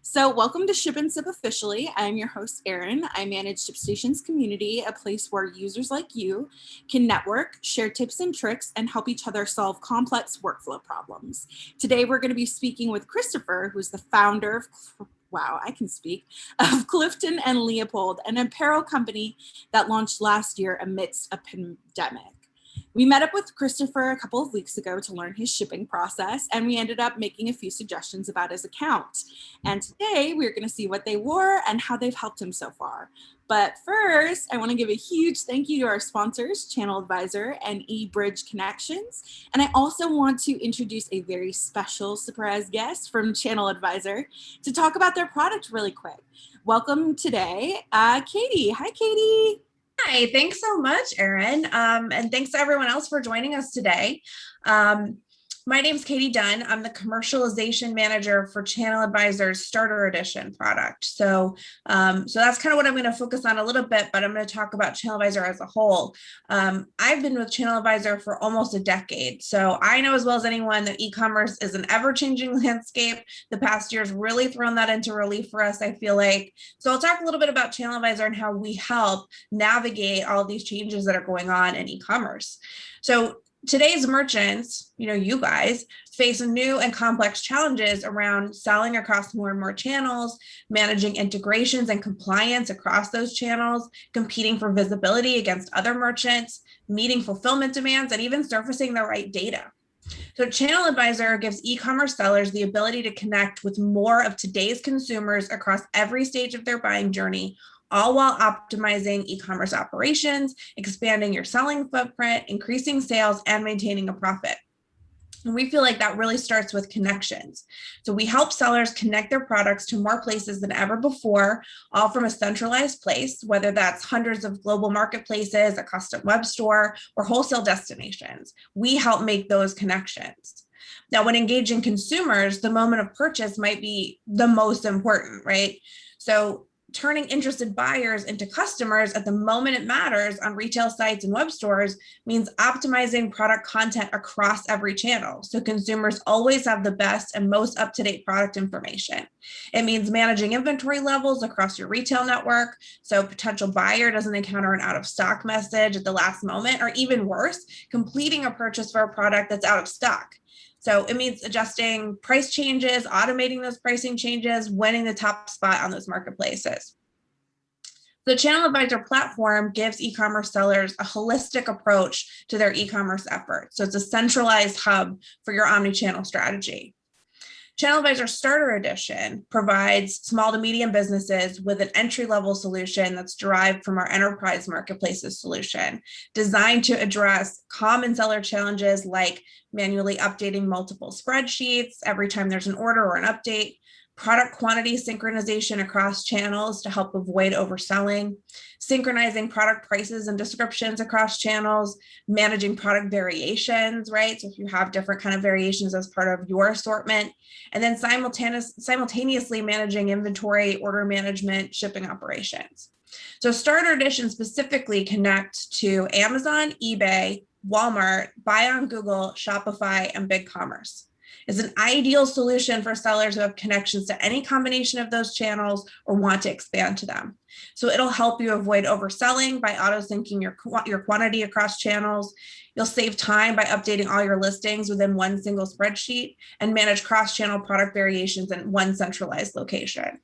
So welcome to Ship and Sip officially. I'm your host, Erin. I manage ShipStation's community, a place where users like you can network, share tips and tricks, and help each other solve complex workflow problems. Today, we're going to be speaking with Christopher, who's the founder of of Clifton and Leopold, an apparel company that launched last year amidst a pandemic. We met up with Christopher a couple of weeks ago to learn his shipping process, and we ended up making a few suggestions about his account. And today we're going to see what they were and how they've helped him so far. But first, I want to give a huge thank you to our sponsors, Channel Advisor and eBridge Connections. And I also want to introduce a very special surprise guest from Channel Advisor to talk about their product really quick. Welcome today, Katie. Hi, Katie. Hi, thanks so much, Erin. And thanks to everyone else for joining us today. My name's Katie Dunn. I'm the commercialization manager for Channel Advisor's Starter Edition product. So that's kind of what I'm going to focus on a little bit, but I'm going to talk about Channel Advisor as a whole. I've been with Channel Advisor for almost a decade. So I know as well as anyone that e-commerce is an ever-changing landscape. The past year's really thrown that into relief for us, I feel like. So I'll talk a little bit about Channel Advisor and how we help navigate all of these changes that are going on in e-commerce. So today's merchants, you guys, face new and complex challenges around selling across more and more channels, managing integrations and compliance across those channels, competing for visibility against other merchants, meeting fulfillment demands, and even surfacing the right data. So Channel Advisor gives e-commerce sellers the ability to connect with more of today's consumers across every stage of their buying journey, all while optimizing e-commerce operations, expanding your selling footprint, increasing sales, and maintaining a profit. And we feel like that really starts with connections. So we help sellers connect their products to more places than ever before, all from a centralized place, whether that's hundreds of global marketplaces, a custom web store, or wholesale destinations. We help make those connections. Now, when engaging consumers, the moment of purchase might be the most important, right? So turning interested buyers into customers at the moment it matters on retail sites and web stores means optimizing product content across every channel, so consumers always have the best and most up-to-date product information. It means managing inventory levels across your retail network, so a potential buyer doesn't encounter an out-of-stock message at the last moment, or even worse, completing a purchase for a product that's out of stock. So it means adjusting price changes, automating those pricing changes, winning the top spot on those marketplaces. The Channel Advisor platform gives e-commerce sellers a holistic approach to their e-commerce efforts. So it's a centralized hub for your omni-channel strategy. Channel Advisor Starter Edition provides small to medium businesses with an entry-level solution that's derived from our enterprise marketplaces solution, designed to address common seller challenges like manually updating multiple spreadsheets every time there's an order or an update, product quantity synchronization across channels to help avoid overselling, synchronizing product prices and descriptions across channels, managing product variations, right? So if you have different kind of variations as part of your assortment, and then simultaneously managing inventory, order management, shipping operations. So Starter Edition specifically connects to Amazon, eBay, Walmart, Buy on Google, Shopify, and BigCommerce. Is an ideal solution for sellers who have connections to any combination of those channels or want to expand to them. So it'll help you avoid overselling by auto-syncing your quantity across channels. You'll save time by updating all your listings within one single spreadsheet and manage cross-channel product variations in one centralized location.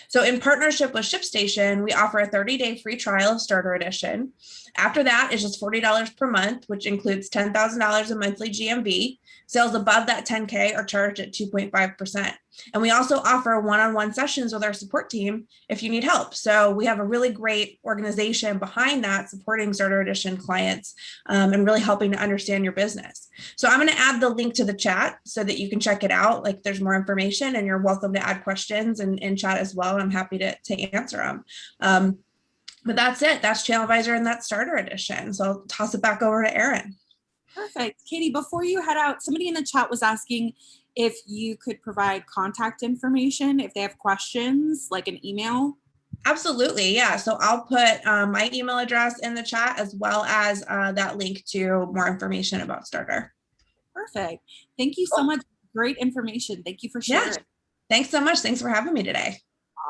So in partnership with ShipStation, we offer a 30-day free trial of Starter Edition. After that, it's just $40 per month, which includes $10,000 in monthly GMV. Sales above that 10K are charged at 2.5%. And we also offer one-on-one sessions with our support team if you need help. So we have a really great organization behind that, supporting Starter Edition clients and really helping to understand your business. So I'm going to add the link to the chat so that you can check it out. Like, there's more information, and you're welcome to add questions in chat as well. I'm happy to answer them. But that's it. That's Channel Advisor and that's Starter Edition. So I'll toss it back over to Erin. Perfect. Katie, before you head out, somebody in the chat was asking if you could provide contact information if they have questions, like an email. Absolutely. Yeah. So I'll put my email address in the chat, as well as that link to more information about Starter. Perfect. Thank you so much. Great information. Thank you for sharing. Yeah. Thanks so much. Thanks for having me today.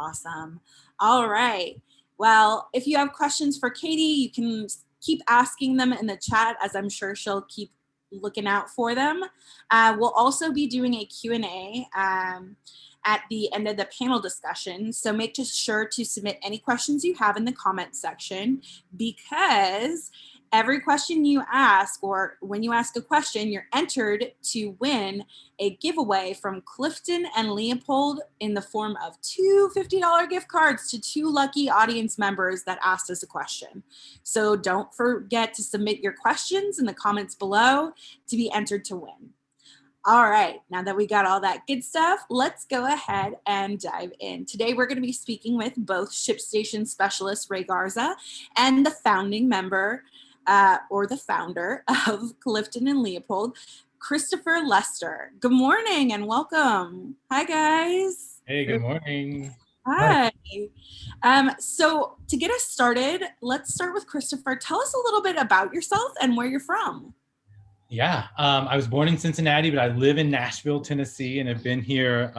Awesome. All right. Well, if you have questions for Katie, you can keep asking them in the chat, as I'm sure she'll keep looking out for them. We'll also be doing a Q&A at the end of the panel discussion. So make sure to submit any questions you have in the comment section, because every question you ask, or when you ask a question, you're entered to win a giveaway from Clifton and Leopold in the form of two $50 gift cards to two lucky audience members that asked us a question. So don't forget to submit your questions in the comments below to be entered to win. All right, now that we got all that good stuff, let's go ahead and dive in. Today, we're going to be speaking with both ShipStation specialist Ray Garza and the founding member or the founder of Clifton and Leopold, Christopher Lester. Good morning and welcome. Hi, guys. Hey, good morning. Hi. So to get us started, let's start with Christopher. Tell us a little bit about yourself and where you're from. Yeah, I was born in Cincinnati, but I live in Nashville, Tennessee, and have been here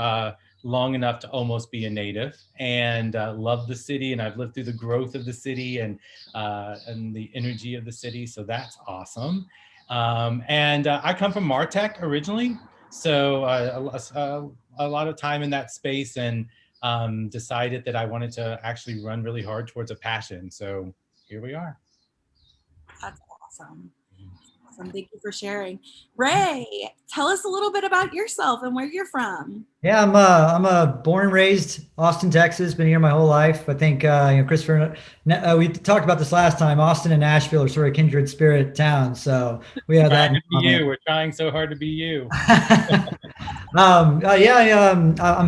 long enough to almost be a native, and love the city. And I've lived through the growth of the city and the energy of the city. So that's awesome. And I come from MarTech originally, so a lot of time in that space, and decided that I wanted to actually run really hard towards a passion. So here we are. That's awesome. Awesome. Thank you for sharing. Ray, tell us a little bit about yourself and where you're from. Yeah, I'm a born and raised Austin, Texas. Been here my whole life. I think Christopher, we talked about this last time. Austin and Nashville are sort of kindred spirit towns, so we have that. We're trying so hard to be you. I'm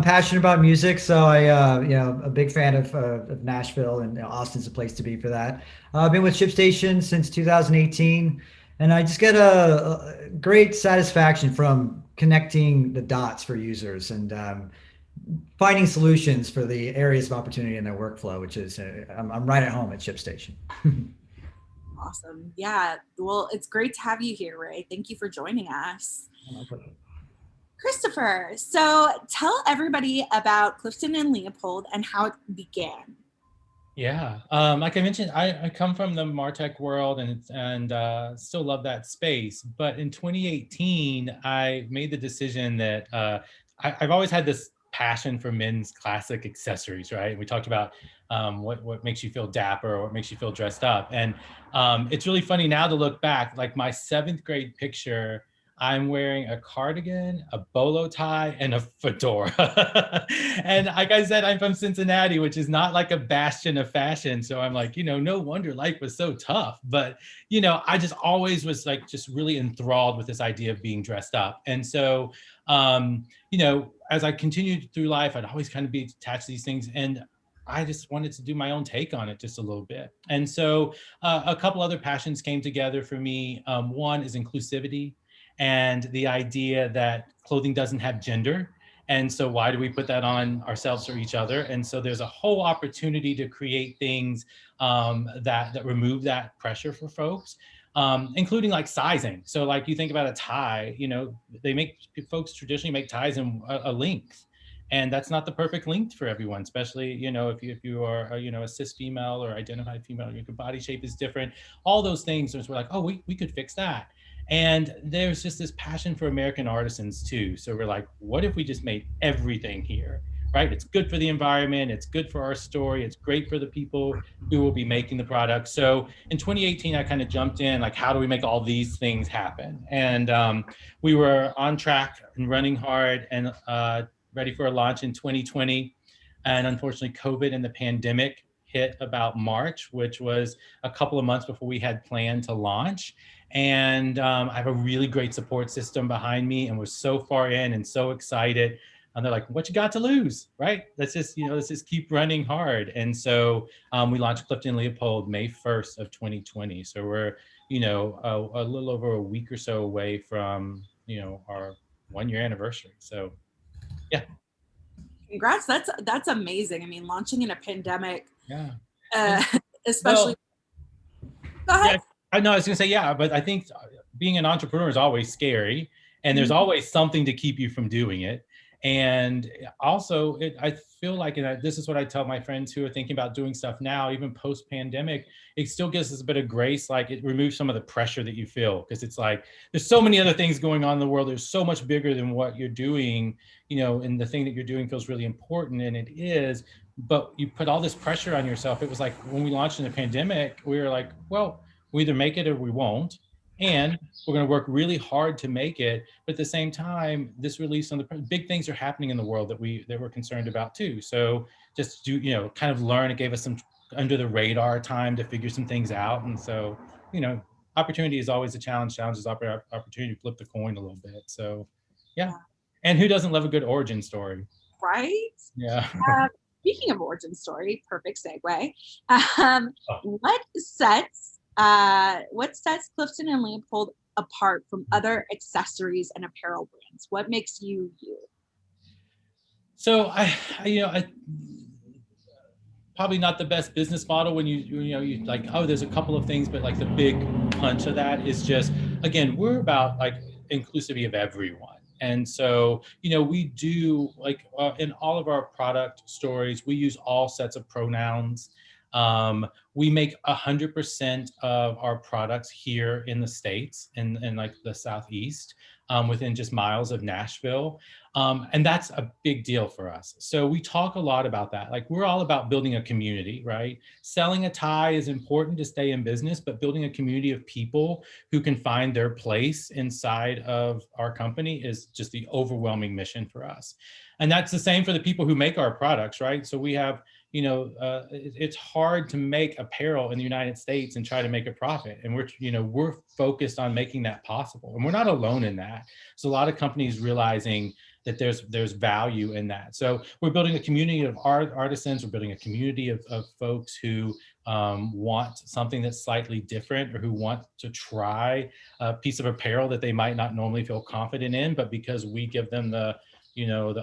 passionate about music, so a big fan of Nashville, and Austin's a place to be for that. I've been with ShipStation since 2018. And I just get a great satisfaction from connecting the dots for users and finding solutions for the areas of opportunity in their workflow, which is, I'm right at home at ShipStation. Awesome. Yeah. Well, it's great to have you here, Ray. Thank you for joining us. Christopher, so tell everybody about Clifton and Leopold and how it began. Yeah, like I mentioned, I come from the MarTech world and still love that space. But in 2018, I made the decision that I've always had this passion for men's classic accessories, right? We talked about what makes you feel dapper, or what makes you feel dressed up. And it's really funny now to look back, like my 7th grade picture, I'm wearing a cardigan, a bolo tie, and a fedora. And like I said, I'm from Cincinnati, which is not like a bastion of fashion. So I'm like, no wonder life was so tough. But, I just always was like just really enthralled with this idea of being dressed up. And so, as I continued through life, I'd always kind of be attached to these things. And I just wanted to do my own take on it just a little bit. And so a couple other passions came together for me. One is inclusivity, and the idea that clothing doesn't have gender. And so why do we put that on ourselves or each other? And so there's a whole opportunity to create things that remove that pressure for folks, including like sizing. So like you think about a tie, folks traditionally make ties in a length. And that's not the perfect length for everyone, especially, if you are, a cis female or identified female, your body shape is different. All those things, we're like, oh, we could fix that. And there's just this passion for American artisans too. So we're like, what if we just made everything here, right? It's good for the environment. It's good for our story. It's great for the people who will be making the product. So in 2018, I kind of jumped in, like, how do we make all these things happen? And we were on track and running hard and ready for a launch in 2020. And unfortunately, COVID and the pandemic hit about March, which was a couple of months before we had planned to launch. And I have a really great support system behind me, and we're so far in and so excited. And they're like, what you got to lose, right? Let's just keep running hard. And so we launched Clifton Leopold May 1st of 2020. So we're, a little over a week or so away from, our 1-year anniversary. So, yeah. Congrats. That's amazing. I mean, launching in a pandemic, yeah, especially. Go ahead. Yeah, I know I was going to say, yeah, but I think being an entrepreneur is always scary, and there's always something to keep you from doing it. And also, I feel like, and this is what I tell my friends who are thinking about doing stuff now, even post-pandemic, it still gives us a bit of grace. Like it removes some of the pressure that you feel, because it's like, there's so many other things going on in the world. There's so much bigger than what you're doing, and the thing that you're doing feels really important, and it is, but you put all this pressure on yourself. It was like when we launched in the pandemic, we were like, well, we either make it or we won't. And we're going to work really hard to make it. But at the same time, this release on the big things are happening in the world that we're concerned about too. So just do, kind of learn. It gave us some under the radar time to figure some things out. And so, opportunity is always a challenge. Challenge is opportunity to flip the coin a little bit. So, yeah. And who doesn't love a good origin story? Right? Yeah. Speaking of origin story, perfect segue. What sets Clifton and Leopold apart from other accessories and apparel brands? What makes you you? So I probably not the best business model when you like, oh, there's a couple of things, but like the big punch of that is just, again, we're about like inclusivity of everyone. And so, we do like in all of our product stories, we use all sets of pronouns. We make 100% of our products here in the States, in like the Southeast, within just miles of Nashville. And that's a big deal for us. So we talk a lot about that. Like, we're all about building a community, right? Selling a tie is important to stay in business, but building a community of people who can find their place inside of our company is just the overwhelming mission for us. And that's the same for the people who make our products, right? So we have, it's hard to make apparel in the United States and try to make a profit. And we're focused on making that possible. And we're not alone in that. So a lot of companies realizing that there's value in that. So we're building a community of artisans. We're building a community of folks who want something that's slightly different, or who want to try a piece of apparel that they might not normally feel confident in, but because we give them the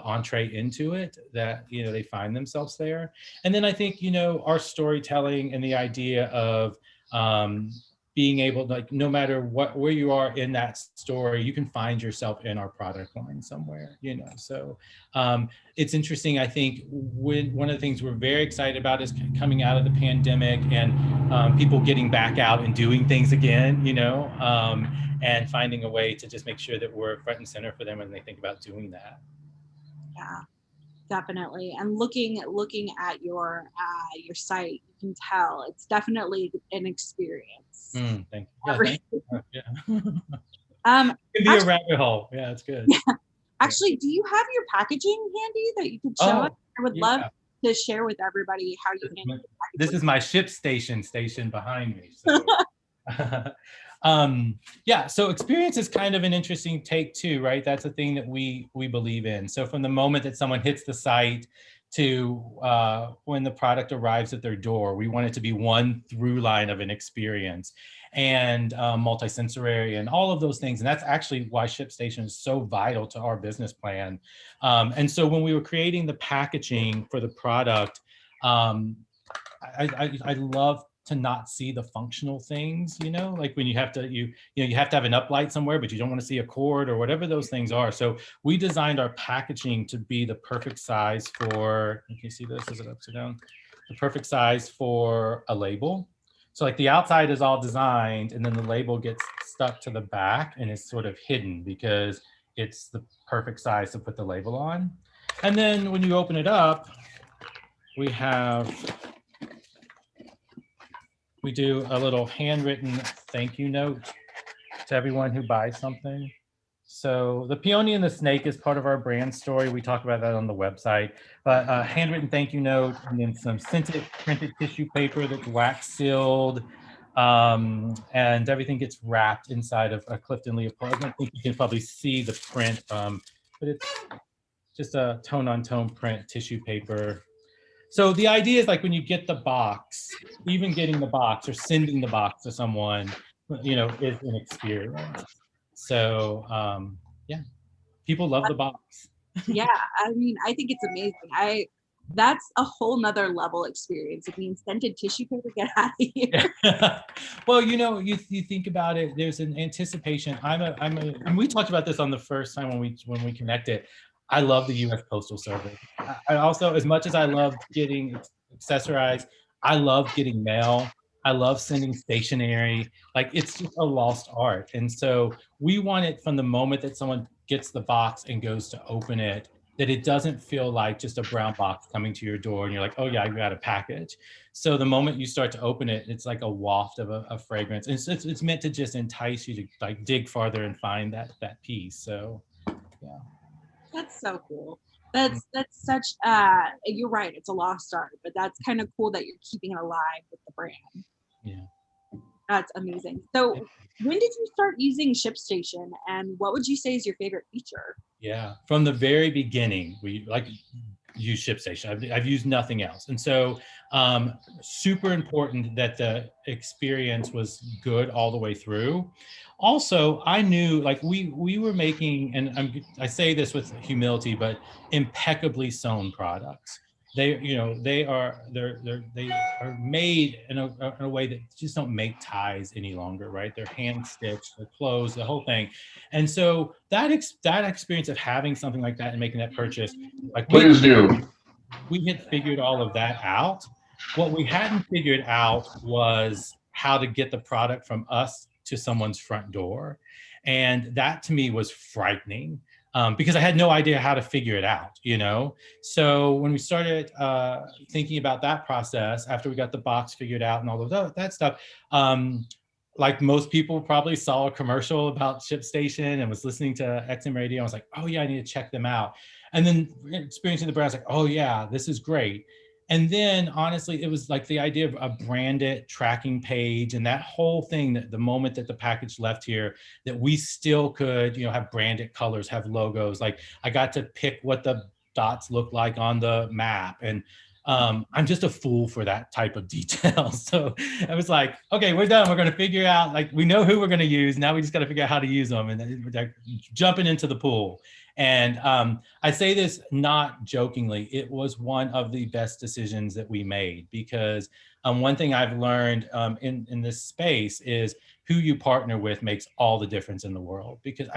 entree into it, that, they find themselves there. And then I think, our storytelling and the idea of being able to, like, no matter where you are in that story, you can find yourself in our product line somewhere, So it's interesting. I think one of the things we're very excited about is coming out of the pandemic and people getting back out and doing things again, and finding a way to just make sure that we're front and center for them when they think about doing that. Yeah, definitely. And looking at your site, you can tell it's definitely an experience. Thank you. Yeah, thank you. Yeah. It could be a rabbit hole. Yeah, it's good. Yeah. Actually, do you have your packaging handy that you could show us? I would love to share with everybody how you handle the packaging. This is my ShipStation station behind me. So. So experience is kind of an interesting take too, right? That's a thing that we believe in. So from the moment that someone hits the site to when the product arrives at their door, we want it to be one through line of an experience, and multisensory and all of those things. And that's actually why ShipStation is so vital to our business plan. And so when we were creating the packaging for the product, I love to not see the functional things, like when you have to, you have to have an uplight somewhere, but you don't want to see a cord or whatever those things are. So we designed our packaging to be the perfect size for, can you see this? Is it upside down? The perfect size for a label. So like the outside is all designed, and then the label gets stuck to the back and is sort of hidden because it's the perfect size to put the label on. And then when you open it up, we do a little handwritten thank you note to everyone who buys something. So the peony and the snake is part of our brand story. We talk about that on the website. But a handwritten thank you note, and then some scented printed tissue paper that's wax sealed, and everything gets wrapped inside of a Clifton Leopold. I don't think you can probably see the print, but it's just a tone-on-tone print tissue paper. So the idea is, like, when you get the box, even getting the box or sending the box to someone, is an experience. So people love the box. Yeah, I mean, I think it's amazing. That's a whole nother level experience. It means scented tissue paper, get out of here. Well, you think about it, there's an anticipation. And we talked about this on the first time when we connected. I love the U.S. Postal Service. I also, as much as I love getting accessorized, I love getting mail. I love sending stationery. Like, it's just a lost art. And so we want it from the moment that someone gets the box and goes to open it, that it doesn't feel like just a brown box coming to your door and you're like, oh yeah, I got a package. So the moment you start to open it, it's like a waft of a fragrance. And it's meant to just entice you to like dig farther and find that piece. So yeah. That's so cool. That's such you're right, it's a lost art, but that's kind of cool that you're keeping it alive with the brand. Yeah. That's amazing. So when did you start using ShipStation, and what would you say is your favorite feature? Yeah, from the very beginning, we like use ShipStation. I've used nothing else. And so super important that the experience was good all the way through. Also, I knew like we were making, and I say this with humility, but impeccably sewn products. They, you know, they are made in a way that just don't make ties any longer, right? They're hand stitched, they're closed, the whole thing. And so that experience of having something like that and making that purchase, like please do. We had figured all of that out. What we hadn't figured out was how to get the product from us to someone's front door. And that to me was frightening because I had no idea how to figure it out, you know? So when we started thinking about that process, after we got the box figured out and all of that stuff, like most people probably saw a commercial about ShipStation and was listening to XM radio. I was like, oh yeah, I need to check them out. And then experiencing the brand, I was like, oh yeah, this is great. And then honestly, it was like the idea of a branded tracking page and that whole thing, that the moment that the package left here, that we still could, you know, have branded colors, have logos. Like I got to pick what the dots look like on the map. And I'm just a fool for that type of detail. So I was like, okay, we're done. We're going to figure out, like, we know who we're going to use. Now we just got to figure out how to use them. And then we're jumping into the pool. And I say this not jokingly, it was one of the best decisions that we made, because one thing I've learned in this space is who you partner with makes all the difference in the world, because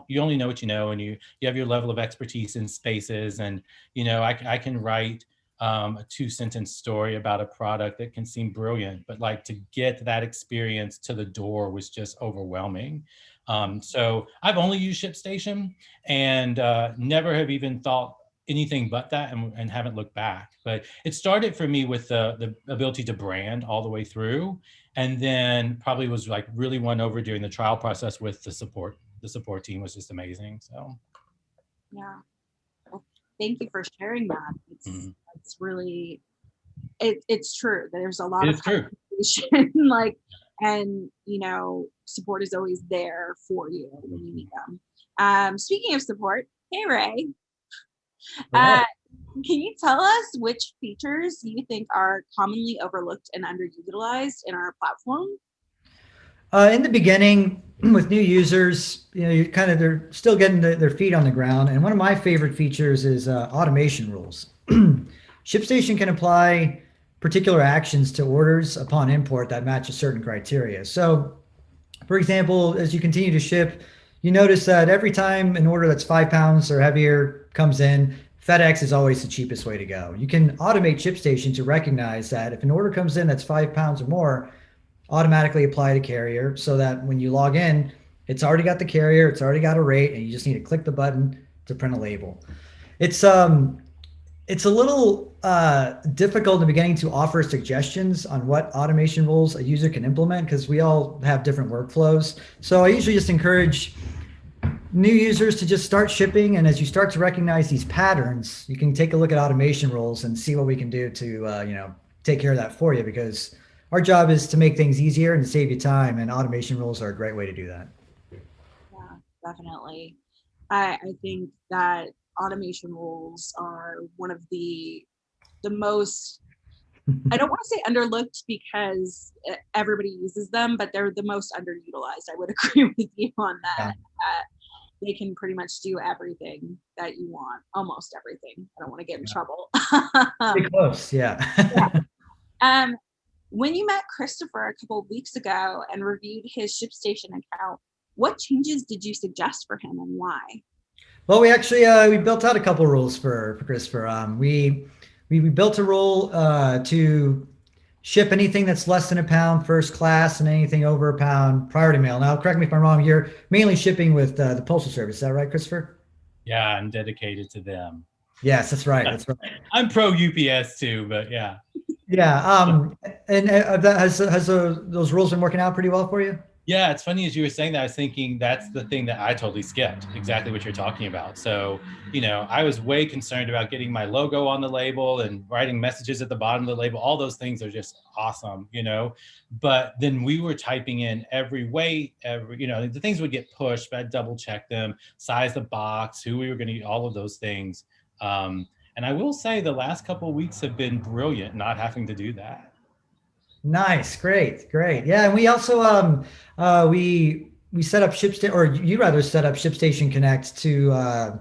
you only know what you know, and you have your level of expertise in spaces. And, you know, I can write a 2-sentence story about a product that can seem brilliant, but like to get that experience to the door was just overwhelming. So I've only used ShipStation and never have even thought anything but that, and haven't looked back. But it started for me with the ability to brand all the way through, and then probably was like really won over during the trial process with the support. The support team was just amazing. So yeah, well, thank you for sharing that. It's really, it's true. There's a lot of conversation, like, and you know, support is always there for you when you need them. Speaking of support, hey Ray, can you tell us which features you think are commonly overlooked and underutilized in our platform? In the beginning, with new users, you know, they're still getting their feet on the ground. And one of my favorite features is automation rules. ShipStation can apply particular actions to orders upon import that match a certain criteria. So, for example, as you continue to ship, you notice that every time an order that's 5 pounds or heavier comes in, FedEx is always the cheapest way to go. You can automate ShipStation to recognize that if an order comes in that's 5 pounds or more, automatically apply to carrier, so that when you log in, it's already got the carrier, it's already got a rate, and you just need to click the button to print a label. It's a little difficult in the beginning to offer suggestions on what automation rules a user can implement, because we all have different workflows. So I usually just encourage new users to just start shipping, and as you start to recognize these patterns, you can take a look at automation rules and see what we can do to you know, take care of that for you, because our job is to make things easier and to save you time, and automation rules are a great way to do that. Yeah, definitely. I think that automation rules are one of the most, I don't want to say underlooked because everybody uses them, but they're the most underutilized. I would agree with you on that. Yeah. They can pretty much do everything that you want, almost everything. I don't want to get in trouble. Pretty close, yeah. Yeah. When you met Christopher a couple of weeks ago and reviewed his ShipStation account, what changes did you suggest for him and why? Well, we actually we built out a couple rules for Christopher. We built a rule to ship anything that's less than a pound first class and anything over a pound priority mail. Now, correct me if I'm wrong. You're mainly shipping with the Postal Service. Is that right, Christopher? Yeah, I'm dedicated to them. Yes, that's right. That's right. I'm pro UPS too, but yeah. Yeah. And has those rules been working out pretty well for you? Yeah, it's funny as you were saying that, I was thinking that's the thing that I totally skipped, exactly what you're talking about. So, I was way concerned about getting my logo on the label and writing messages at the bottom of the label. All those things are just awesome, But then we were typing in every weight, the things would get pushed, but I'd double check them, size the box, who we were going to eat, all of those things. And I will say the last couple of weeks have been brilliant not having to do that. Nice, great. Yeah, and we also we set up ShipStation, or you rather set up ShipStation Connect to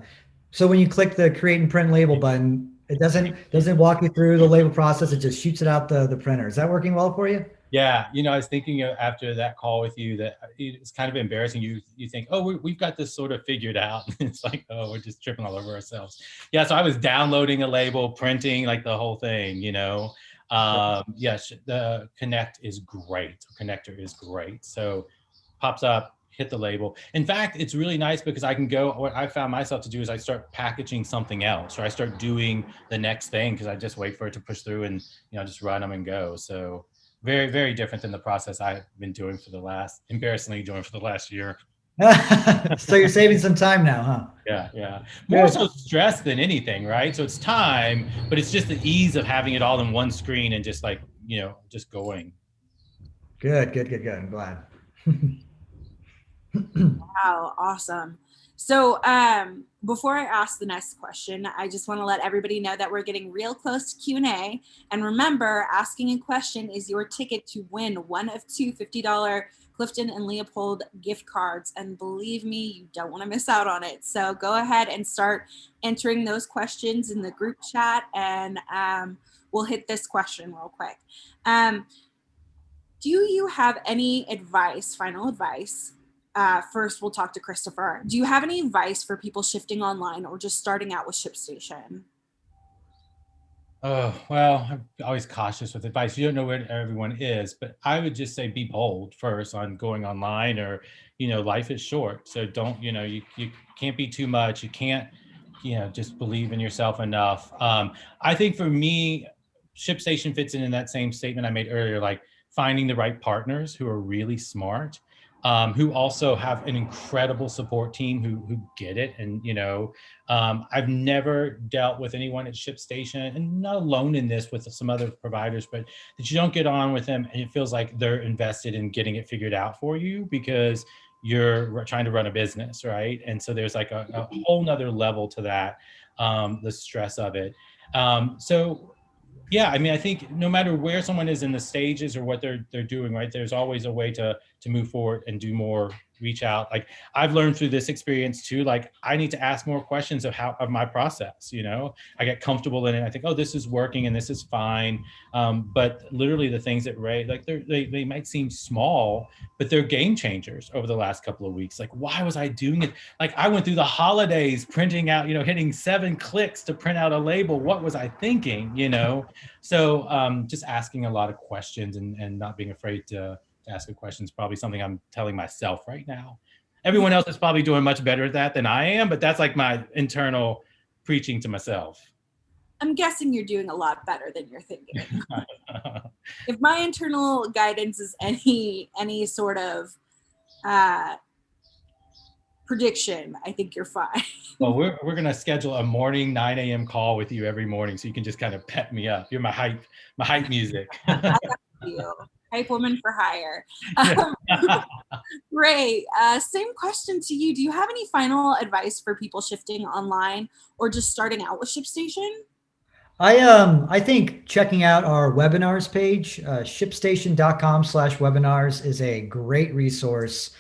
so when you click the create and print label button, it doesn't walk you through the label process. It just shoots it out the printer. Is that working well for you? Yeah, I was thinking after that call with you that it's kind of embarrassing. You think, oh, we've got this sort of figured out. It's like, oh, we're just tripping all over ourselves. Yeah, so I was downloading a label, printing like the whole thing, Yes, the connector is great. So pops up, hit the label. In fact, it's really nice because I can go, what I found myself to do is I start packaging something else, or I start doing the next thing because I just wait for it to push through and, just run them and go. So very, very different than the process I've been doing embarrassingly doing for the last year. So you're saving some time now, huh? Yeah. More so stress than anything, right? So it's time, but it's just the ease of having it all in one screen and just like, just going. Good. I'm glad. Wow, awesome. So before I ask the next question, I just want to let everybody know that we're getting real close to Q&A. And remember, asking a question is your ticket to win one of two $50 Clifton and Leopold gift cards. And believe me, you don't want to miss out on it. So go ahead and start entering those questions in the group chat, and we'll hit this question real quick. Do you have any advice, final advice? First, we'll talk to Christopher. Do you have any advice for people shifting online or just starting out with ShipStation? Oh, well, I'm always cautious with advice. You don't know where everyone is, but I would just say be bold first on going online, or, life is short. So don't, you can't be too much. You can't, just believe in yourself enough. I think for me, ShipStation fits in that same statement I made earlier, like finding the right partners who are really smart. Who also have an incredible support team who get it. And, I've never dealt with anyone at ShipStation, and not alone in this with some other providers, but that you don't get on with them and it feels like they're invested in getting it figured out for you because you're trying to run a business, right? And so there's like a whole nother level to that, the stress of it. Yeah, I think no matter where someone is in the stages or what they're doing, right, there's always a way to move forward and do more, reach out. Like I've learned through this experience too, like I need to ask more questions of my process, I get comfortable in it. I think, oh, this is working and this is fine. But literally the things that they might seem small, but they're game changers over the last couple of weeks. Like, why was I doing it? Like I went through the holidays printing out, hitting 7 clicks to print out a label. What was I thinking, So just asking a lot of questions and not being afraid to ask a question is probably something I'm telling myself right now. Everyone else is probably doing much better at that than I am, but that's like my internal preaching to myself. I'm guessing you're doing a lot better than you're thinking. If my internal guidance is any sort of prediction, I think you're fine. Well, we're going to schedule a morning 9 a.m. call with you every morning so you can just kind of pep me up. You're my hype music. I got you. Hype woman for hire. Great. Same question to you. Do you have any final advice for people shifting online or just starting out with ShipStation? I think checking out our webinars page, shipstation.com/webinars is a great resource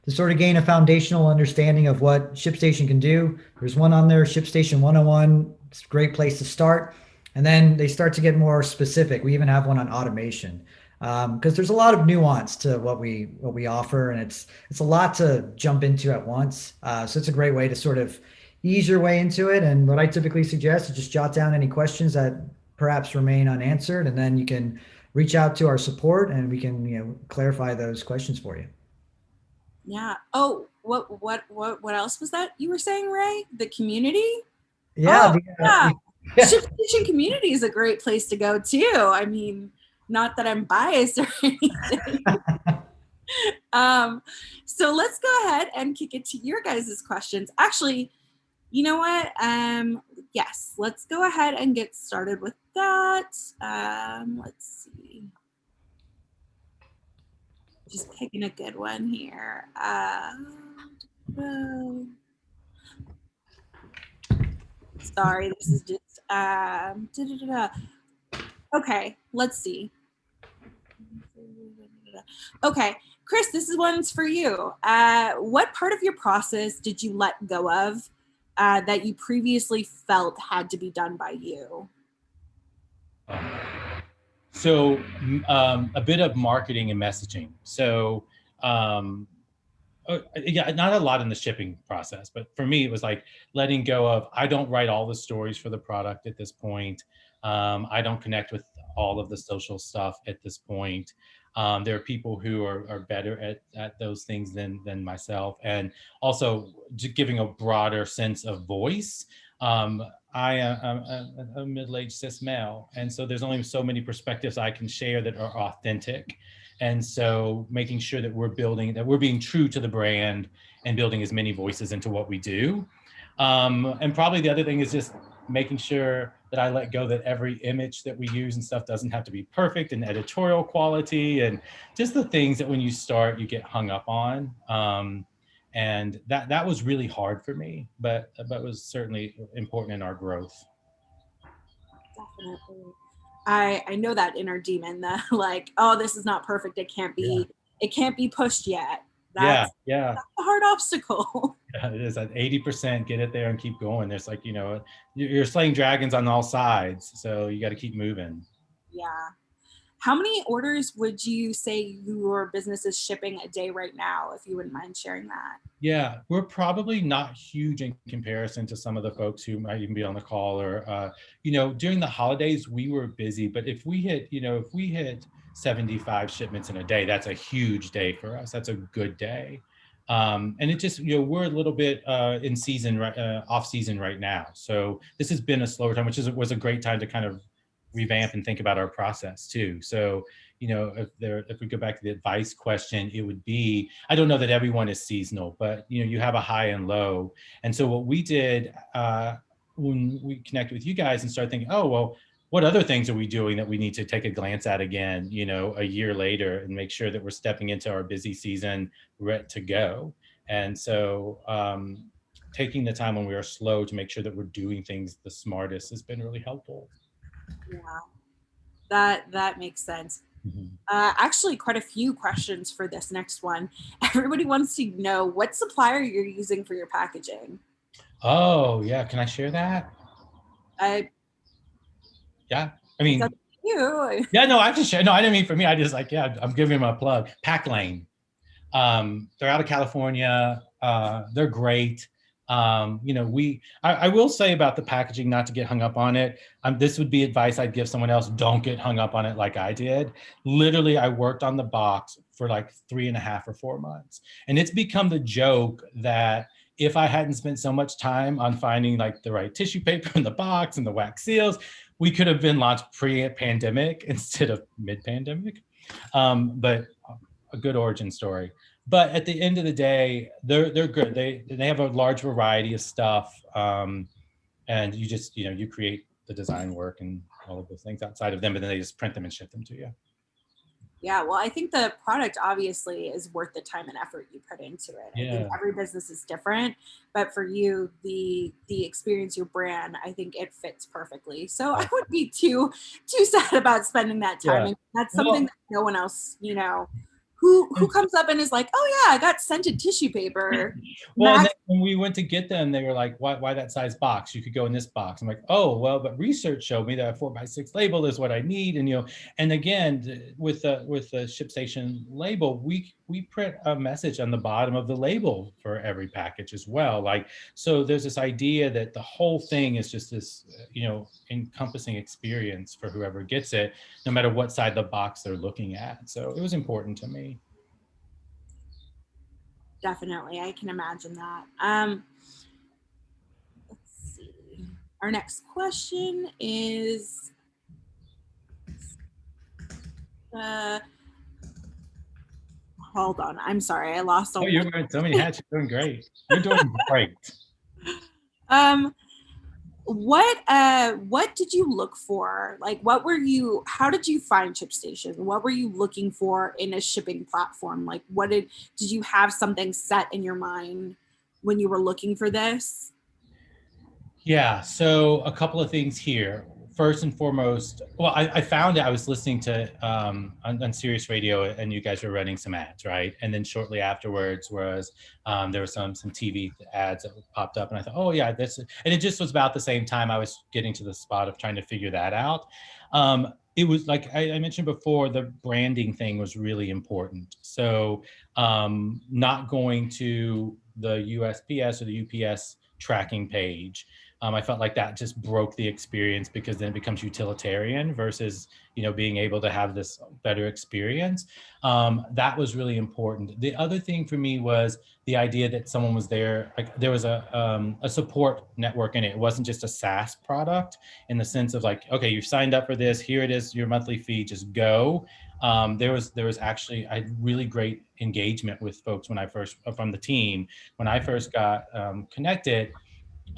to sort of gain a foundational understanding of what ShipStation can do. There's one on there, ShipStation 101. It's a great place to start. And then they start to get more specific. We even have one on automation. Because there's a lot of nuance to what we offer, and it's a lot to jump into at once. So it's a great way to sort of ease your way into it. And what I typically suggest is just jot down any questions that perhaps remain unanswered, and then you can reach out to our support and we can, clarify those questions for you. Yeah. Oh, what else was that you were saying, Ray? The community? Yeah. Oh, yeah. Yeah. ShipStation community is a great place to go too. I mean, not that I'm biased or anything. So let's go ahead and kick it to your guys' questions. Actually, you know what? Yes, let's go ahead and get started with that. Let's see. Just picking a good one here. Sorry, this is just okay, let's see. Okay, Chris, this is one's for you. What part of your process did you let go of that you previously felt had to be done by you? So a bit of marketing and messaging. So yeah, not a lot in the shipping process, but for me, it was like letting go of, I don't write all the stories for the product at this point. I don't connect with all of the social stuff at this point. There are people who are better at those things than myself. And also just giving a broader sense of voice. I am a middle-aged cis male. And so there's only so many perspectives I can share that are authentic. And so making sure that we're being true to the brand and building as many voices into what we do. And probably the other thing is just making sure that I let go that every image that we use and stuff doesn't have to be perfect and editorial quality, and just the things that when you start, you get hung up on. And that was really hard for me, but was certainly important in our growth. Definitely. I know that inner demon that like, oh, this is not perfect. It can't be pushed yet. That's a hard obstacle. Yeah, it is at 80%, get it there and keep going. There's like, you're slaying dragons on all sides. So you got to keep moving. Yeah. How many orders would you say your business is shipping a day right now, if you wouldn't mind sharing that? Yeah, we're probably not huge in comparison to some of the folks who might even be on the call, or, during the holidays, we were busy, but if we hit 75 shipments in a day, that's a huge day for us. That's a good day. And it just, we're a little bit in season, off season right now. So this has been a slower time, which was a great time to kind of revamp and think about our process too. So, if we go back to the advice question, it would be, I don't know that everyone is seasonal, but you have a high and low. And so what we did when we connected with you guys and started thinking, oh, well, what other things are we doing that we need to take a glance at again, a year later, and make sure that we're stepping into our busy season ready to go. And so taking the time when we are slow to make sure that we're doing things the smartest has been really helpful. Yeah, that makes sense. Mm-hmm. Actually, quite a few questions for this next one. Everybody wants to know what supplier you're using for your packaging. Oh, yeah. Can I share that? Yeah. I mean, you. Yeah, no, I can share. No, I didn't mean for me. I just I'm giving them a plug. Paclane. They're out of California. They're great. I will say about the packaging, not to get hung up on it. This would be advice I'd give someone else. Don't get hung up on it like I did. Literally, I worked on the box for like 3.5 or 4 months. And it's become the joke that if I hadn't spent so much time on finding like the right tissue paper in the box and the wax seals, we could have been launched pre-pandemic instead of mid-pandemic. But a good origin story. But at the end of the day, they're good. They have a large variety of stuff, and you just you create the design work and all of those things outside of them, and then they just print them and ship them to you. Yeah, well, I think the product obviously is worth the time and effort you put into it. Yeah. I think every business is different, but for you, the experience, your brand, I think it fits perfectly. So I wouldn't be too sad about spending that time. Yeah. That's something that no one else, who comes up and is like, oh yeah, I got scented tissue paper. Well, and then when we went to get them, they were like, why that size box? You could go in this box. I'm like, oh, well, but research showed me that a 4x6 label is what I need. And, and again, with the ShipStation label, we print a message on the bottom of the label for every package as well. Like, so there's this idea that the whole thing is just this, encompassing experience for whoever gets it, no matter what side of the box they're looking at. So it was important to me. Definitely, I can imagine that. Let's see. Our next question is, hold on. I'm sorry, I lost all. Oh, you're wearing so many hats. You're doing great. You're doing great. What did you look for? Like, how did you find ShipStation? What were you looking for in a shipping platform? Like, did you have something set in your mind when you were looking for this? Yeah, so a couple of things here. First and foremost, well, I found it, I was listening to on Sirius Radio, and you guys were running some ads, right? And then shortly afterwards there were some TV ads that popped up, and I thought, oh yeah, and it just was about the same time I was getting to the spot of trying to figure that out. It was like I mentioned before, the branding thing was really important. So not going to the USPS or the UPS tracking page. I felt like that just broke the experience, because then it becomes utilitarian versus, being able to have this better experience. That was really important. The other thing for me was the idea that someone was there. Like, there was a support network in it. It wasn't just a SaaS product in the sense of like, okay, you've signed up for this. Here it is, your monthly fee, just go. There was actually a really great engagement with folks from the team. When I first got connected,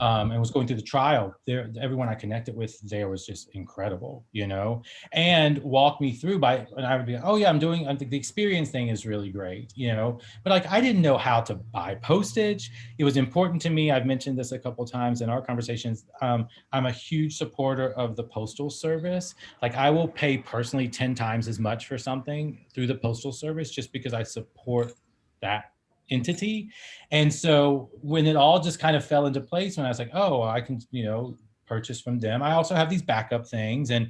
and was going through the trial, everyone I connected with there was just incredible, and walked me through and I would be, oh yeah, I think the experience thing is really great, but like, I didn't know how to buy postage. It was important to me. I've mentioned this a couple of times in our conversations. I'm a huge supporter of the postal service. Like, I will pay personally 10 times as much for something through the postal service just because I support that entity. And so when it all just kind of fell into place, when I was like, oh, I can, purchase from them. I also have these backup things, and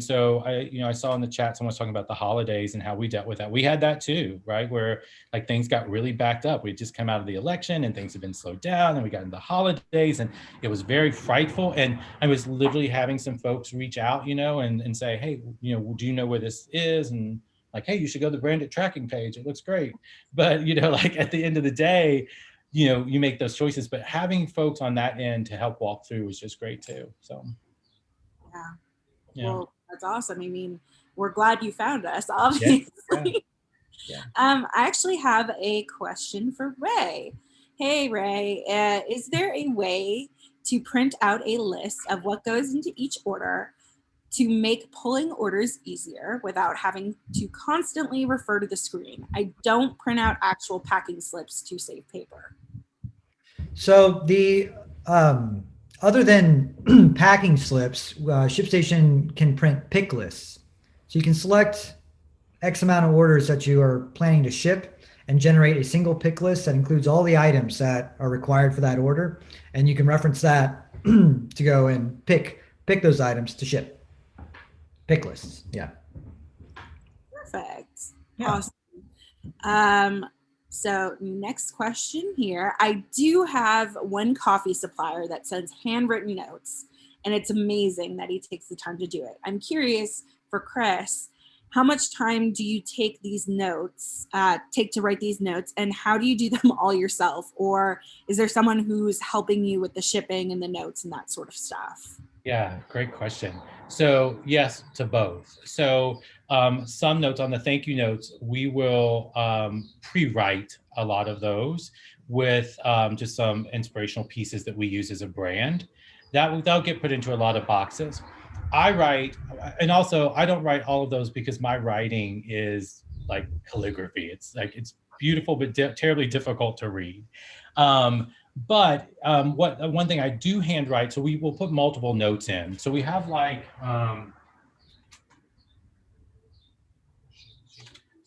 so I saw in the chat someone was talking about the holidays and how we dealt with that. We had that too, right? Where like things got really backed up. We just come out of the election and things have been slowed down, and we got into the holidays, and it was very frightful. And I was literally having some folks reach out, and say, hey, do you know where this is? And like, hey, you should go to the branded tracking page. It looks great. But, like at the end of the day, you make those choices, but having folks on that end to help walk through was just great too. So. Yeah. Well, that's awesome. I mean, we're glad you found us, obviously. Yeah. I actually have a question for Ray. Hey, Ray, is there a way to print out a list of what goes into each order to make pulling orders easier without having to constantly refer to the screen? I don't print out actual packing slips to save paper. So the other than packing slips, ShipStation can print pick lists. So you can select X amount of orders that you are planning to ship and generate a single pick list that includes all the items that are required for that order. And you can reference that to go and pick those items to ship. Pick lists. Yeah. Perfect. Yeah. Awesome. So next question here. I do have one coffee supplier that sends handwritten notes, and it's amazing that he takes the time to do it. I'm curious for Chris, how much time do you take to write these notes, and how do you do them all yourself? Or is there someone who's helping you with the shipping and the notes and that sort of stuff? Yeah, great question. So yes to both. So some notes on the thank you notes, we will pre-write a lot of those with just some inspirational pieces that we use as a brand. That'll get put into a lot of boxes. I write, and also I don't write all of those because my writing is like calligraphy. It's beautiful, but terribly difficult to read. But one thing I do handwrite, so we will put multiple notes in. So we have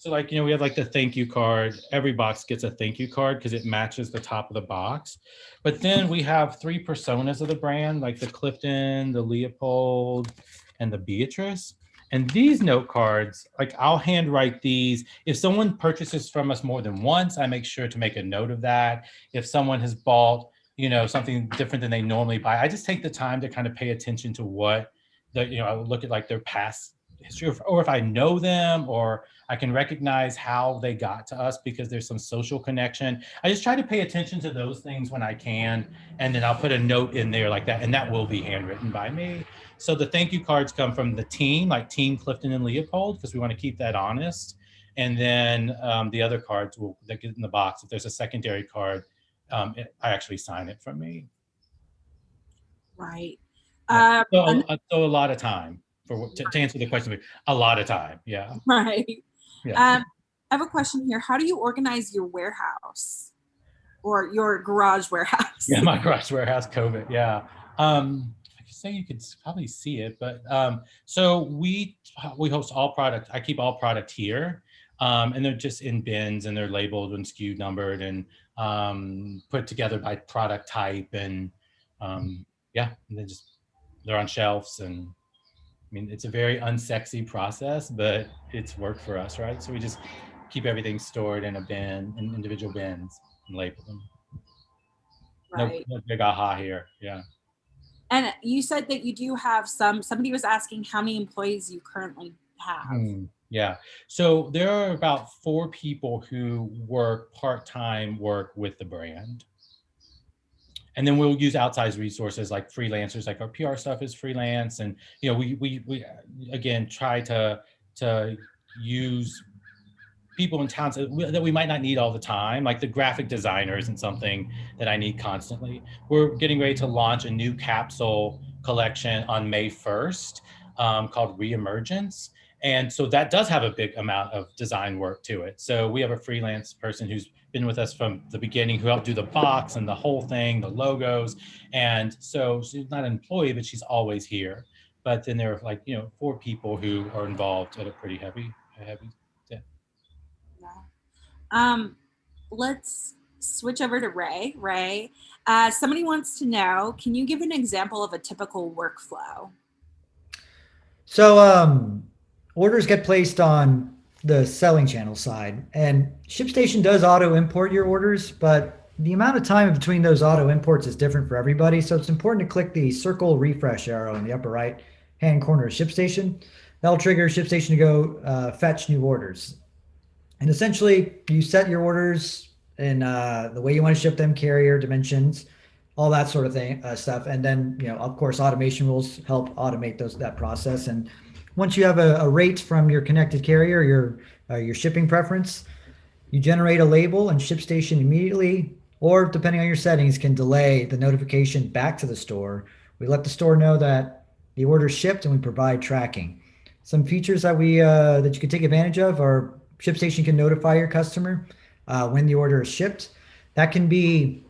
So like, we have like the thank you card. Every box gets a thank you card because it matches the top of the box. But then we have 3 personas of the brand, like the Clifton, the Leopold, and the Beatrice. And these note cards, like I'll handwrite these. If someone purchases from us more than once, I make sure to make a note of that. If someone has bought, something different than they normally buy, I just take the time to kind of pay attention to what I would look at like their past history, or if I know them, or I can recognize how they got to us because there's some social connection. I just try to pay attention to those things when I can. And then I'll put a note in there like that, and that will be handwritten by me. So the thank you cards come from the team, like Team Clifton and Leopold, because we want to keep that honest. And then the other cards that get in the box. If there's a secondary card, I actually sign it from me. Right. So a lot of time to answer the question, a lot of time. Yeah. Right. Yeah. I have a question here. How do you organize your warehouse or your garage warehouse? Yeah, my garage warehouse, COVID. Yeah. I could say you could probably see it, but so we host all product. I keep all product here. And they're just in bins, and they're labeled and SKU numbered and put together by product type. And yeah, and they're on shelves. And I mean, it's a very unsexy process, but it's worked for us, right? So we just keep everything stored in a bin, in individual bins, and label them. Right. No big aha here. Yeah. And you said that you do have somebody was asking how many employees you currently have. Yeah. So there are about 4 people who work part-time work with the brand. And then we'll use outside resources like freelancers, like our PR stuff is freelance. And, we again, try to use people in town that we might not need all the time. Like the graphic designer isn't something that I need constantly. We're getting ready to launch a new capsule collection on May 1st called Reemergence. And so that does have a big amount of design work to it. So we have a freelance person who's been with us from the beginning, who helped do the box and the whole thing, the logos. And so she's not an employee, but she's always here. But then there are like, 4 people who are involved at a pretty heavy tip. Yeah. Let's switch over to Ray. Ray, somebody wants to know, can you give an example of a typical workflow? So orders get placed on the selling channel side, and ShipStation does auto import your orders, but the amount of time between those auto imports is different for everybody. So it's important to click the circle refresh arrow in the upper right hand corner of ShipStation. That'll trigger ShipStation to go fetch new orders. And essentially you set your orders in the way you want to ship them, carrier, dimensions, all that sort of thing, stuff. And then, of course, automation rules help automate that process. And once you have a rate from your connected carrier, your shipping preference, you generate a label, and ShipStation immediately, or depending on your settings, can delay the notification back to the store. We let the store know that the order shipped, and we provide tracking. Some features that that you can take advantage of are ShipStation can notify your customer when the order is shipped. That can be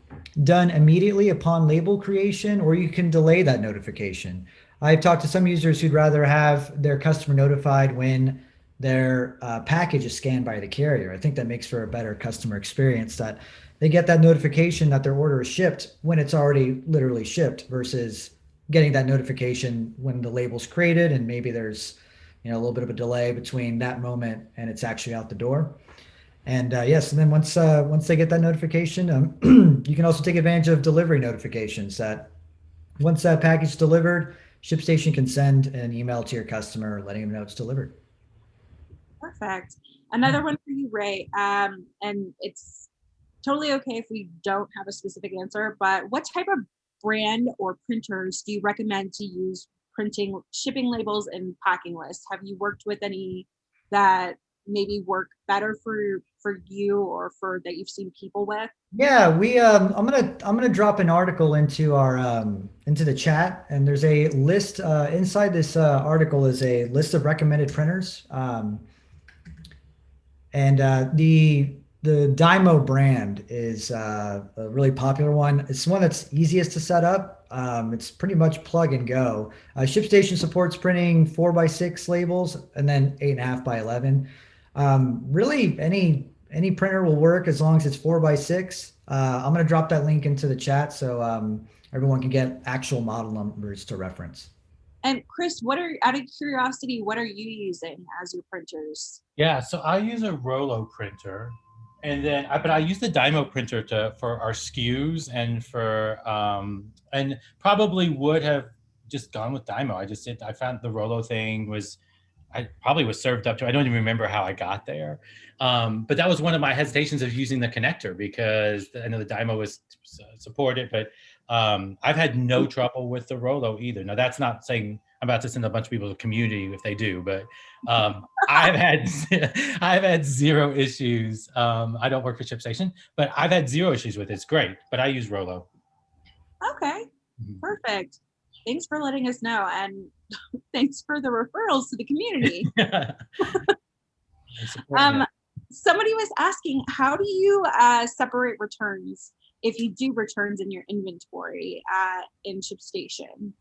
done immediately upon label creation, or you can delay that notification. I've talked to some users who'd rather have their customer notified when their package is scanned by the carrier. I think that makes for a better customer experience, that they get that notification that their order is shipped when it's already literally shipped, versus getting that notification when the label's created and maybe there's a little bit of a delay between that moment and it's actually out the door. And yes, and then once they get that notification, you can also take advantage of delivery notifications, that once that package is delivered, ShipStation can send an email to your customer letting them know it's delivered. Perfect. Another one for you, Ray. And it's totally okay if we don't have a specific answer, but what type of brand or printers do you recommend to use printing shipping labels and packing lists? Have you worked with any that maybe work better for you, or for that you've seen people with? Yeah, we I'm gonna drop an article into our into the chat, and there's a list inside this article is a list of recommended printers, and the Dymo brand is a really popular one. It's one that's easiest to set up. It's pretty much plug and go. ShipStation supports printing 4x6 labels and then 8.5 by 11. Really, any printer will work as long as it's 4x6. I'm going to drop that link into the chat so everyone can get actual model numbers to reference. And Chris, out of curiosity, what are you using as your printers? Yeah, so I use a Rollo printer, and then but I use the Dymo printer for our SKUs and and probably would have just gone with Dymo. I found the Rollo thing I probably was served up to. I don't even remember how I got there, but that was one of my hesitations of using the connector because I know the Dymo was supported, but I've had no trouble with the Rollo either. Now that's not saying I'm about to send a bunch of people to the community if they do, but I've had zero issues. I don't work for ShipStation, but I've had zero issues with it. It's great, but I use Rollo. Okay, perfect. Thanks for letting us know, and thanks for the referrals to the community. Somebody was asking, how do you separate returns if you do returns in your inventory in ShipStation?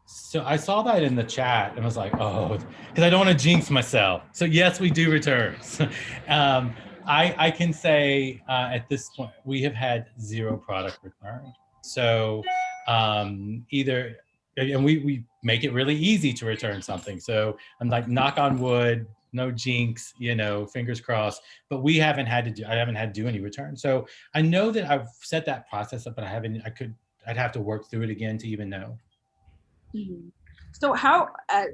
So I saw that in the chat and was like, oh, because I don't want to jinx myself. So yes, we do returns. I can say at this point, we have had zero product returned. So either, and we make it really easy to return something. So I'm like, knock on wood, no jinx, fingers crossed, but I haven't had to do any returns. So I know that I've set that process up, but I'd have to work through it again to even know. Mm-hmm. So how,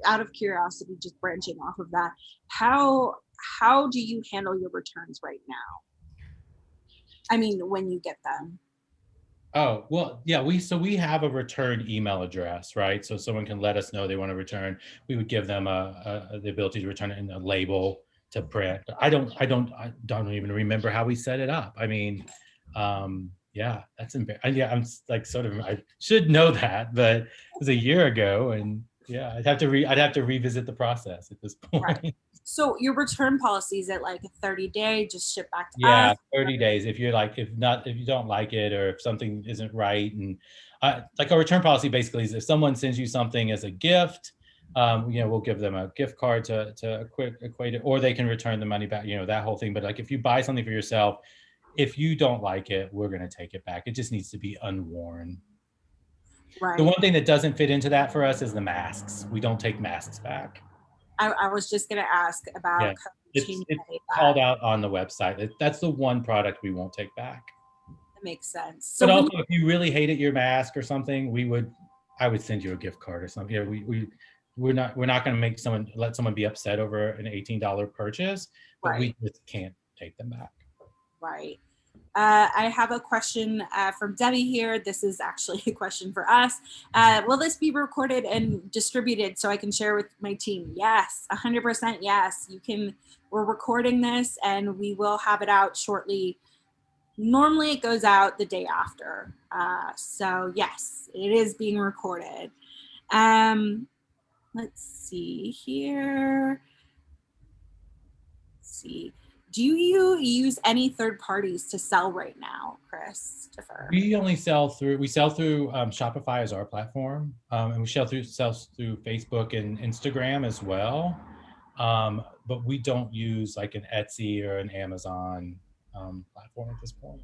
out of curiosity, just branching off of that, how do you handle your returns right now? I mean, when you get them. Oh, well, yeah, we have a return email address, right? So someone can let us know they want to return. We would give them the ability to return it in a label to print. I don't even remember how we set it up. I mean, yeah, that's embarrassing. Yeah, I'm like I should know that, but it was a year ago, and yeah, I'd have to revisit the process at this point. Right. So your return policy, is it like a 30-day, just ship back to Yeah, us? 30 days. If you don't like it, or if something isn't right, and like a return policy basically is if someone sends you something as a gift, we'll give them a gift card to equate it, or they can return the money back, that whole thing. But like if you buy something for yourself, if you don't like it, we're going to take it back. It just needs to be unworn. Right. The one thing that doesn't fit into that for us is the masks. We don't take masks back. I was just going to ask about. Yeah, it's called out on the website. That's the one product we won't take back. That makes sense. So but also, if you really hated your mask or something, I would send you a gift card or something. We're not going to let someone be upset over an $18 purchase, but right. We just can't take them back. Right. I have a question from Debbie here. This is actually a question for us. Will this be recorded and distributed so I can share with my team? Yes, 100% yes. We're recording this and we will have it out shortly. Normally it goes out the day after. So yes, it is being recorded. Let's see here. Let's see. Do you use any third parties to sell right now, Christopher? We sell through Shopify as our platform, and we sell through Facebook and Instagram as well. But we don't use like an Etsy or an Amazon platform at this point.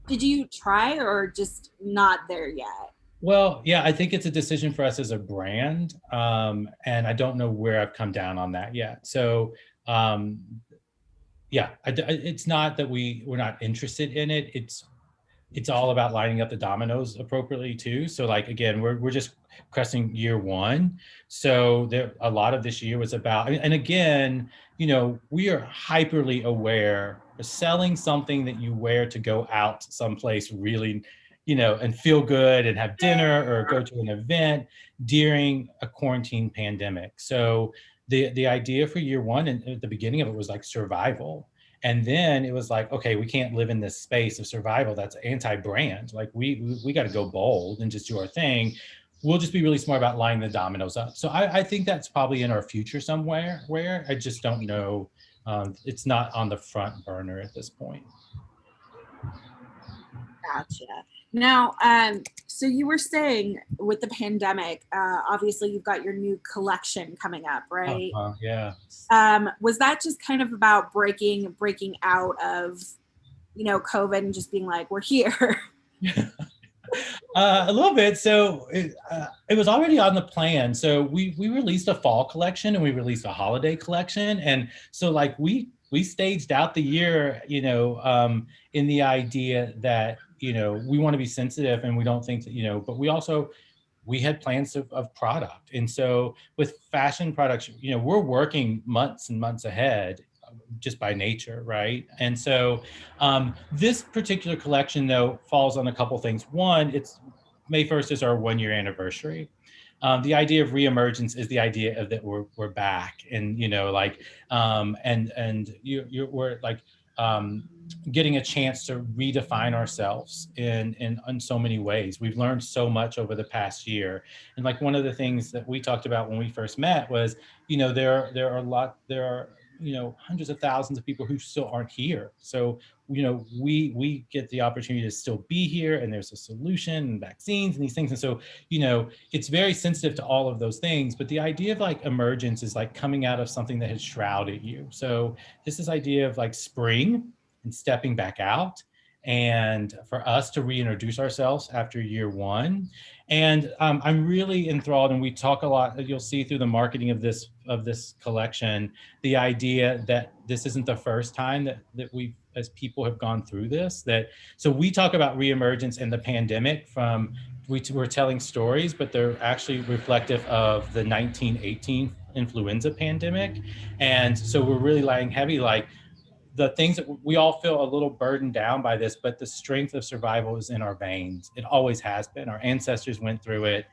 Did you try or just not there yet? Well, yeah, I think it's a decision for us as a brand, and I don't know where I've come down on that yet. So. Yeah, it's not that we're not interested in it. It's all about lining up the dominoes appropriately too. So like, again, we're just cresting year one. So a lot of this year was about, and again, we are hyperly aware of selling something that you wear to go out someplace really, and feel good and have dinner or go to an event during a quarantine pandemic. So the idea for year one and at the beginning of it was like survival. And then it was like, okay, we can't live in this space of survival that's anti-brand. Like we got to go bold and just do our thing. We'll just be really smart about lining the dominoes up. So I think that's probably in our future somewhere where I just don't know. It's not on the front burner at this point. Gotcha. Now, so you were saying with the pandemic, obviously you've got your new collection coming up, right? Yeah. Was that just kind of about breaking out of, COVID and just being like, we're here? A little bit. So it was already on the plan. So we released a fall collection and we released a holiday collection. And so like we staged out the year, in the idea that, we want to be sensitive and we don't think that, but we had plans of product. And so with fashion products, we're working months and months ahead just by nature, right? And so this particular collection, though, falls on a couple things. One, it's May 1st is our 1-year anniversary. The idea of Reemergence is the idea of that we're back, and we're like getting a chance to redefine ourselves in so many ways. We've learned so much over the past year, and like one of the things that we talked about when we first met was, there are hundreds of thousands of people who still aren't here. So, we get the opportunity to still be here, and there's a solution and vaccines and these things. And so, it's very sensitive to all of those things. But the idea of like emergence is like coming out of something that has shrouded you. So this idea of like spring and stepping back out, and for us to reintroduce ourselves after year one. And I'm really enthralled, and we talk a lot, you'll see through the marketing of this collection, the idea that this isn't the first time that we as people have gone through this. So we talk about reemergence and the pandemic we're telling stories, but they're actually reflective of the 1918 influenza pandemic. And so we're really laying heavy, like, the things that we all feel a little burdened down by this, but the strength of survival is in our veins. It always has been. Our ancestors went through it.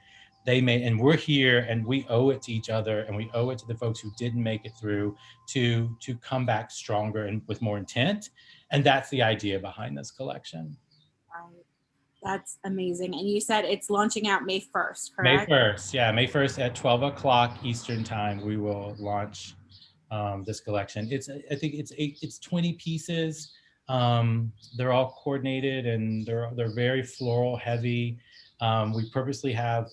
And we're here, and we owe it to each other, and we owe it to the folks who didn't make it through to come back stronger and with more intent. And that's the idea behind this collection. Right. That's amazing. And you said it's launching out May 1st, correct? May 1st, yeah. May 1st at 12 o'clock Eastern time, we will launch this collection. I think it's 20 pieces. They're all coordinated, and they're very floral heavy. We purposely have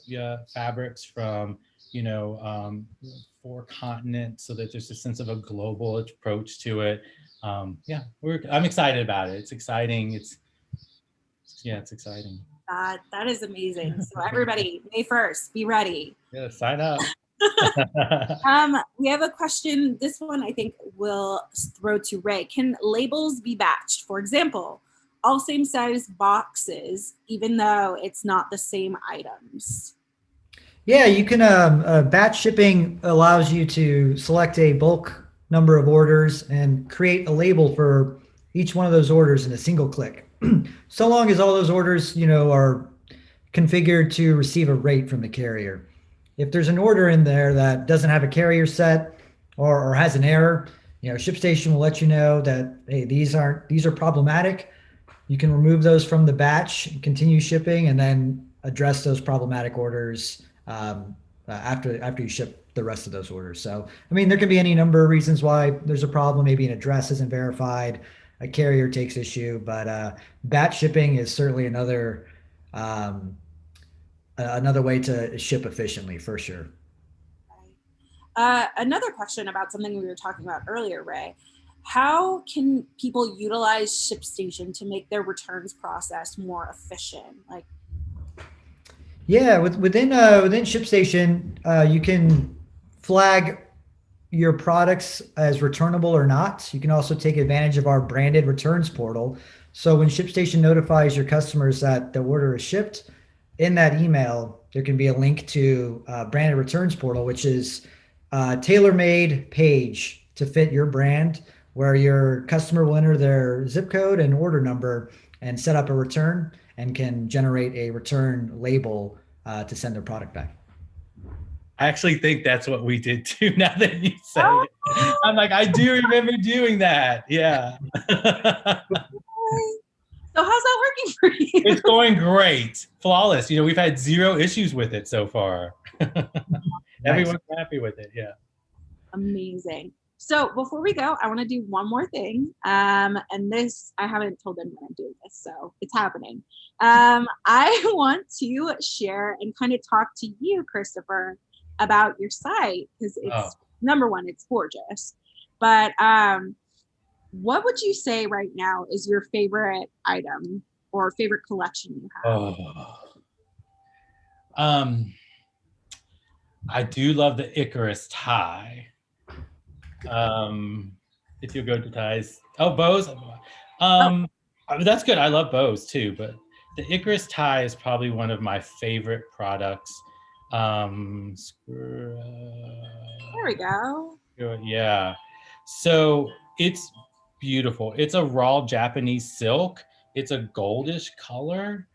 fabrics from 4 continents, so that there's a sense of a global approach to it. I'm excited about it. It's exciting. It's exciting. That is amazing. So everybody, May 1st, be ready. Yeah, sign up. We have a question. This one I think we'll throw to Ray. Can labels be batched? For example, all same size boxes, even though it's not the same items. Yeah, you can. Batch shipping allows you to select a bulk number of orders and create a label for each one of those orders in a single click. So long as all those orders, are configured to receive a rate from the carrier. If there's an order in there that doesn't have a carrier set or has an error, ShipStation will let you know that, hey, these are problematic. You can remove those from the batch, continue shipping, and then address those problematic orders after you ship the rest of those orders. So, there can be any number of reasons why there's a problem. Maybe an address isn't verified, a carrier takes issue, but batch shipping is certainly another way to ship efficiently, for sure. Another question about something we were talking about earlier, Ray. How can people utilize ShipStation to make their returns process more efficient? Within ShipStation, you can flag your products as returnable or not. You can also take advantage of our branded returns portal. So when ShipStation notifies your customers that the order is shipped, in that email, there can be a link to branded returns portal, which is a tailor-made page to fit your brand, where your customer will enter their zip code and order number and set up a return, and can generate a return label to send their product back. I actually think that's what we did too, now that you say it. I'm like, I do remember doing that. Yeah. So how's that working for you? It's going great. Flawless. We've had 0 issues with it so far. Everyone's happy with it. Yeah. Amazing. So before we go, I want to do one more thing. And this, I haven't told anyone I'm doing this, so it's happening. I want to share and kind of talk to you, Christopher, about your site, because it's number one, it's gorgeous. But what would you say right now is your favorite item or favorite collection you have? I do love the Icarus tie. If you go to ties, bows. That's good. I love bows too, but the Icarus tie is probably one of my favorite products. There we go. Yeah. So it's beautiful. It's a raw Japanese silk. It's a goldish color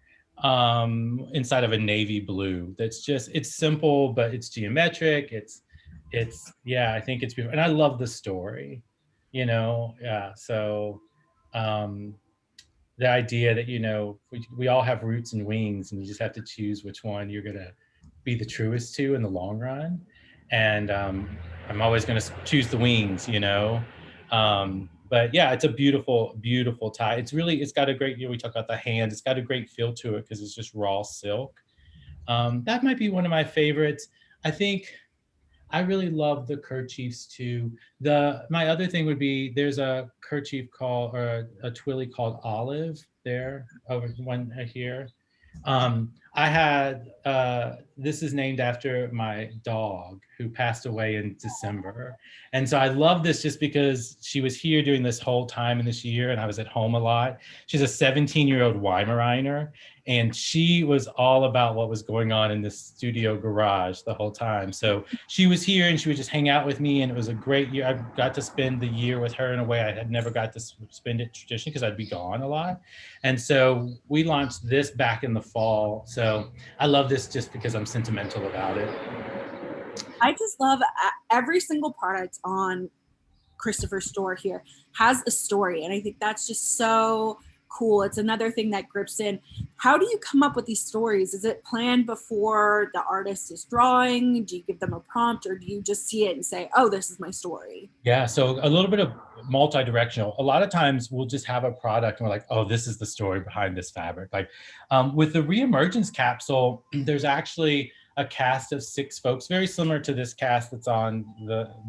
inside of a navy blue. It's simple, but it's geometric. I think it's beautiful. And I love the story, Yeah. So the idea that, we all have roots and wings, and you just have to choose which one you're going to be the truest to in the long run. And I'm always going to choose the wings, But yeah, it's a beautiful, beautiful tie. It's got a great, we talk about the hand, it's got a great feel to it because it's just raw silk. That might be one of my favorites. I think I really love the kerchiefs too. My other thing would be there's a kerchief called, or a twilly called Olive there, over one here. I had, this is named after my dog who passed away in December. And so I love this just because she was here during this whole time in this year and I was at home a lot. She's a 17-year-old Weimaraner, and she was all about what was going on in this studio garage the whole time. So she was here and she would just hang out with me, and it was a great year. I got to spend the year with her in a way I had never got to spend it traditionally because I'd be gone a lot. And so we launched this back in the fall. So I love this just because I'm sentimental about it. I just love every single product on Christopher's store here has a story. And I think that's just so cool. It's another thing that grips in. How do you come up with these stories? Is it planned before the artist is drawing? Do you give them a prompt, or do you just see it and say, oh, this is my story? Yeah, so a little bit of multi-directional. A lot of times we'll just have a product and we're like, oh, this is the story behind this fabric. Like with the Reemergence capsule, there's actually a cast of 6 folks, very similar to this cast that's on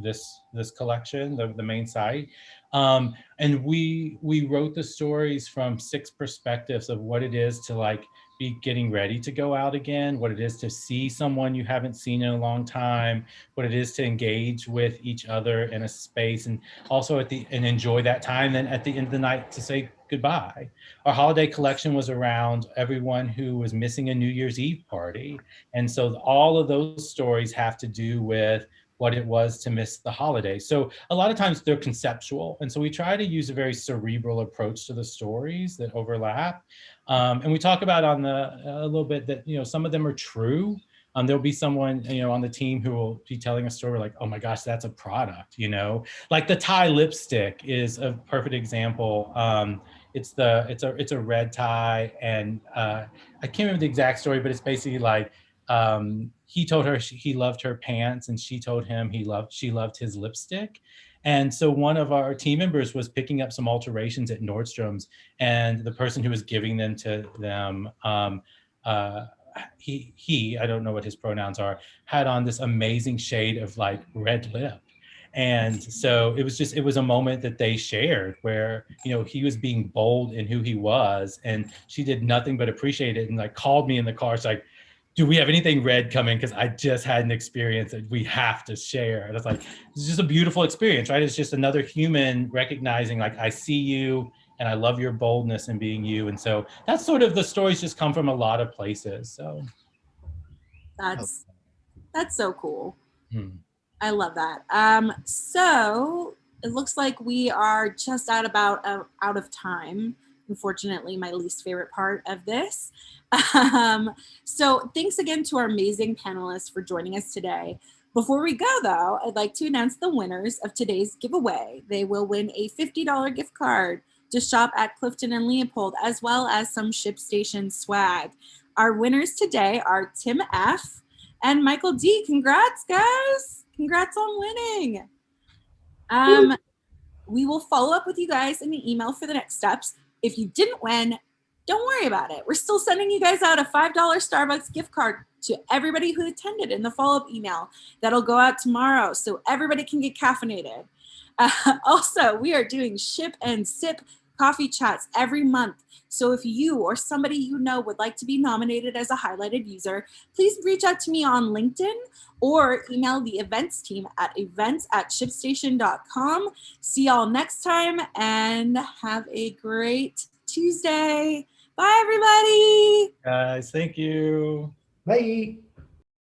this collection, the main site. And we wrote the stories from 6 perspectives of what it is to like be getting ready to go out again, what it is to see someone you haven't seen in a long time, what it is to engage with each other in a space, and also and enjoy that time. Then at the end of the night to say goodbye. Our holiday collection was around everyone who was missing a New Year's Eve party. And so all of those stories have to do with what it was to miss the holiday. So a lot of times they're conceptual. And so we try to use a very cerebral approach to the stories that overlap. And we talk about a little bit that, some of them are true. There'll be someone, on the team who will be telling a story like, oh my gosh, that's a product, like the tie lipstick is a perfect example. It's a red tie, and I can't remember the exact story, but it's basically like, he told her he loved her pants, and she told him she loved his lipstick. And so one of our team members was picking up some alterations at Nordstrom's, and the person who was giving them to them, he, I don't know what his pronouns are, had on this amazing shade of like red lip. And so it was a moment that they shared where, he was being bold in who he was, and she did nothing but appreciate it, and like called me in the car. It's like, do we have anything red coming? Because I just had an experience that we have to share. And it's like, it's just a beautiful experience, right? It's just another human recognizing like, I see you and I love your boldness in being you. And so that's sort of, the stories just come from a lot of places. So that's so cool. I love that. So it looks like we are just out of time. Unfortunately, my least favorite part of this. So thanks again to our amazing panelists for joining us today. Before we go, though, I'd like to announce the winners of today's giveaway. They will win a $50 gift card to shop at Clifton and Leopold, as well as some ShipStation swag. Our winners today are Tim F. and Michael D. Congrats, guys. Congrats on winning. We will follow up with you guys in the email for the next steps. If you didn't win, don't worry about it. We're still sending you guys out a $5 Starbucks gift card to everybody who attended in the follow-up email. That'll go out tomorrow so everybody can get caffeinated. Also, we are doing Ship and Sip coffee chats every month. So if you or somebody you know would like to be nominated as a highlighted user, please reach out to me on LinkedIn or email the events team at events@shipstation.com. See y'all next time and have a great Tuesday. Bye, everybody. Guys, thank you. Bye.